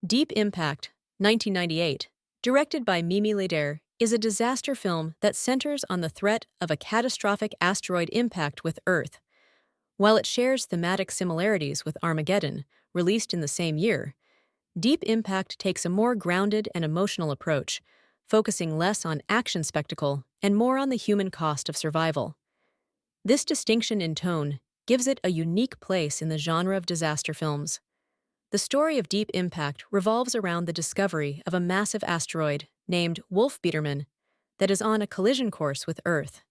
Deep Impact, 1998, directed by Mimi Leder, is a disaster film that centers on the threat of a catastrophic asteroid impact with Earth. While it shares thematic similarities with Armageddon, released in the same year, Deep Impact takes a more grounded and emotional approach, focusing less on action spectacle and more on the human cost of survival. This distinction in tone gives it a unique place in the genre of disaster films. The story of Deep Impact revolves around the discovery of a massive asteroid named Wolf-Biedermann that is on a collision course with Earth.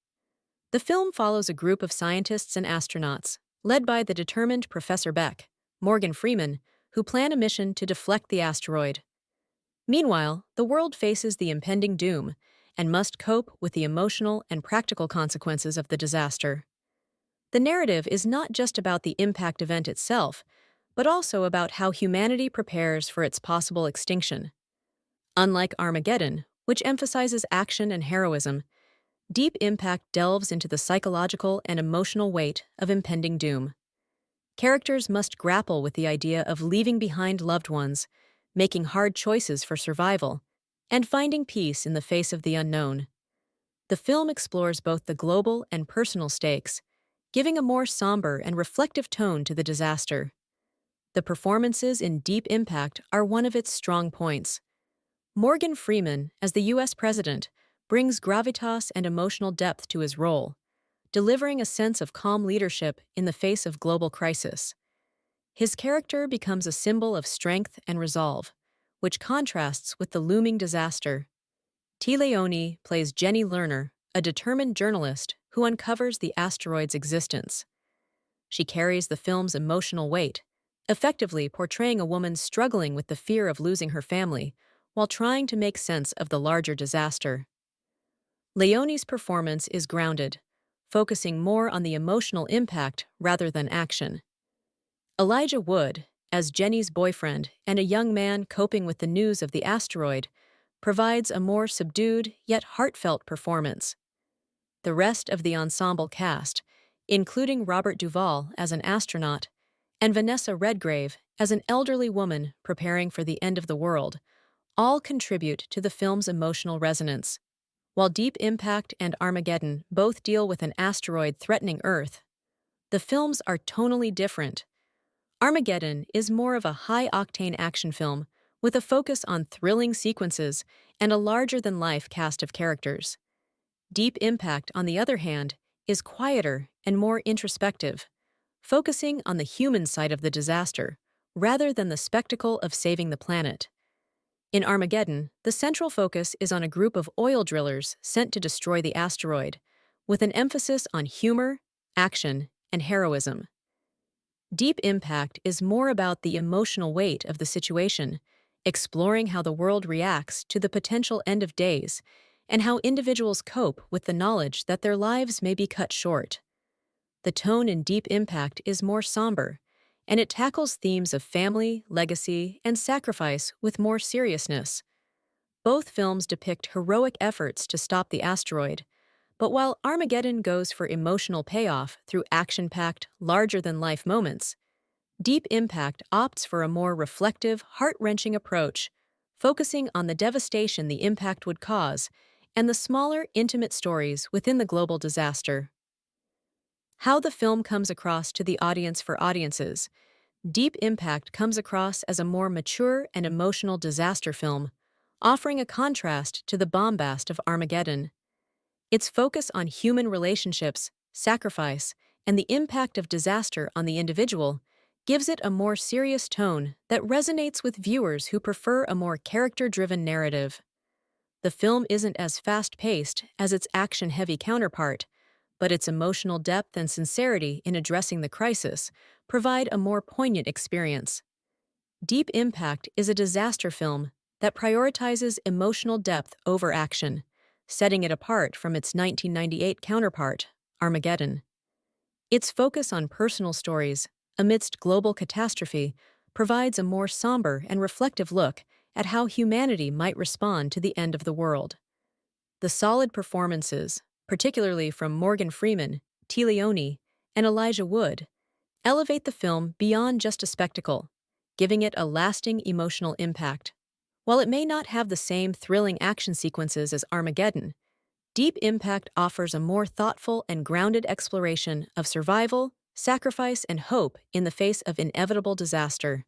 The film follows a group of scientists and astronauts, led by the determined Professor Beck, Morgan Freeman, who plan a mission to deflect the asteroid. Meanwhile, the world faces the impending doom and must cope with the emotional and practical consequences of the disaster. The narrative is not just about the impact event itself, but also about how humanity prepares for its possible extinction. Unlike Armageddon, which emphasizes action and heroism, Deep Impact delves into the psychological and emotional weight of impending doom. Characters must grapple with the idea of leaving behind loved ones, making hard choices for survival, and finding peace in the face of the unknown. The film explores both the global and personal stakes, giving a more somber and reflective tone to the disaster. The performances in Deep Impact are one of its strong points. Morgan Freeman, as the U.S. President, brings gravitas and emotional depth to his role, delivering a sense of calm leadership in the face of global crisis. His character becomes a symbol of strength and resolve, which contrasts with the looming disaster. Téa Leoni plays Jenny Lerner, a determined journalist who uncovers the asteroid's existence. She carries the film's emotional weight, effectively portraying a woman struggling with the fear of losing her family while trying to make sense of the larger disaster. Leoni's performance is grounded, focusing more on the emotional impact rather than action. Elijah Wood, as Jenny's boyfriend and a young man coping with the news of the asteroid, provides a more subdued yet heartfelt performance. The rest of the ensemble cast, including Robert Duvall as an astronaut and Vanessa Redgrave as an elderly woman preparing for the end of the world, all contribute to the film's emotional resonance. While Deep Impact and Armageddon both deal with an asteroid threatening Earth, the films are tonally different. Armageddon is more of a high-octane action film with a focus on thrilling sequences and a larger-than-life cast of characters. Deep Impact, on the other hand, is quieter and more introspective, focusing on the human side of the disaster rather than the spectacle of saving the planet. In Armageddon, the central focus is on a group of oil drillers sent to destroy the asteroid, with an emphasis on humor, action, and heroism. Deep Impact is more about the emotional weight of the situation, exploring how the world reacts to the potential end of days and how individuals cope with the knowledge that their lives may be cut short. The tone in Deep Impact is more somber, and it tackles themes of family, legacy, and sacrifice with more seriousness. Both films depict heroic efforts to stop the asteroid, but while Armageddon goes for emotional payoff through action-packed, larger-than-life moments, Deep Impact opts for a more reflective, heart-wrenching approach, focusing on the devastation the impact would cause and the smaller, intimate stories within the global disaster. How the film comes across to the audience for audiences. Deep Impact comes across as a more mature and emotional disaster film, offering a contrast to the bombast of Armageddon. Its focus on human relationships, sacrifice, and the impact of disaster on the individual gives it a more serious tone that resonates with viewers who prefer a more character-driven narrative. The film isn't as fast-paced as its action-heavy counterpart, but its emotional depth and sincerity in addressing the crisis provide a more poignant experience. Deep Impact is a disaster film that prioritizes emotional depth over action, setting it apart from its 1998 counterpart, Armageddon. Its focus on personal stories amidst global catastrophe provides a more somber and reflective look at how humanity might respond to the end of the world. The solid performances, particularly from Morgan Freeman, Téa Leoni, and Elijah Wood, elevate the film beyond just a spectacle. giving it a lasting emotional impact. While it may not have the same thrilling action sequences as Armageddon, Deep Impact offers a more thoughtful and grounded exploration of survival, sacrifice, and hope in the face of inevitable disaster.